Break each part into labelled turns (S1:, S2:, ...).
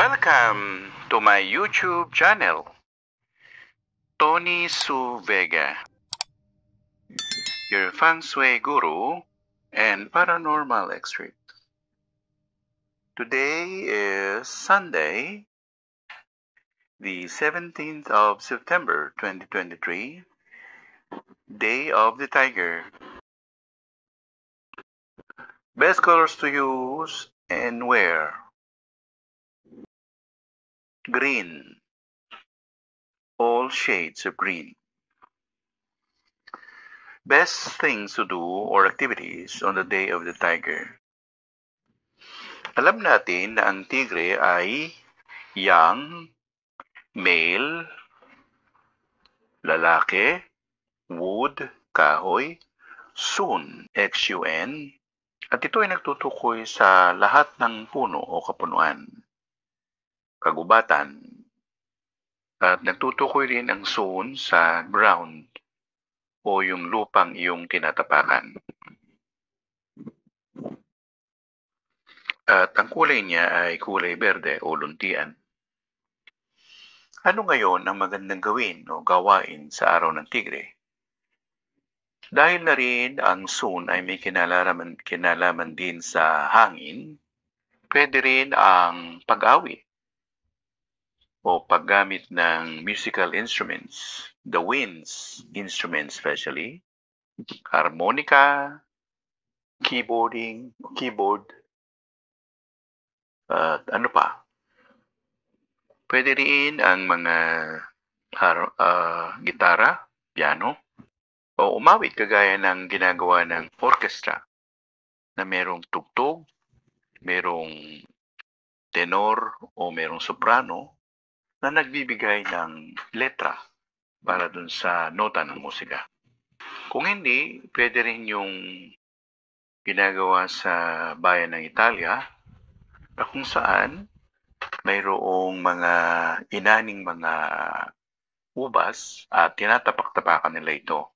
S1: Welcome to my YouTube channel, Tony Su Vega, your feng shui guru and paranormal expert. Today is Sunday, the 17th of September 2023, Day of the Tiger. Best colors to use and wear: green, all shades of green. Best things to do or activities on the Day of the Tiger. Alam natin na ang tigre ay yang, male, lalaki, wood, kahoy, sun, XUN, at ito ay nagtutukoy sa lahat ng puno o kapunuan, kagubatan, at nagtutukoy rin ang sun sa ground o yung lupang iyong tinatapakan. At ang kulay niya ay kulay berde o luntian. Ano ngayon ang magandang gawin o gawain sa araw ng tigre? Dahil na rin ang sun ay may kinalaman din sa hangin, pwede rin ang pag-awit o paggamit ng musical instruments, the winds instruments especially, harmonica, keyboard, at ano pa. Pwede rin ang mga gitara, piano, o umawit kagaya ng ginagawa ng orchestra na merong tugtog, merong tenor o merong soprano na nagbibigay ng letra para dun sa nota ng musika. Kung hindi, pwede rin yung ginagawa sa bayan ng Italia na kung saan mayroong mga inaning mga ubas at tinatapak-tapakan nila ito.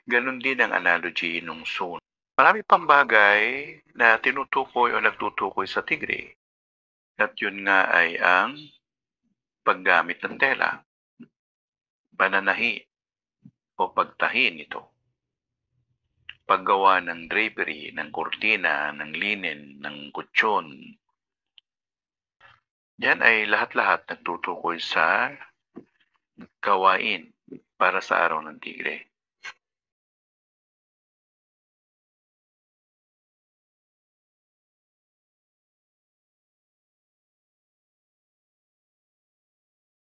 S1: Ganon din ang analogy ng sun. Marami pang bagay na tinutukoy o nagtutukoy sa tigre. At yun nga ay ang paggamit ng tela, pananahi o pagtahi nito, paggawa ng drapery, ng kurtina, ng linen, ng kutsyon. Yan ay lahat-lahat nagtutukoy sa gawain para sa araw ng tigre.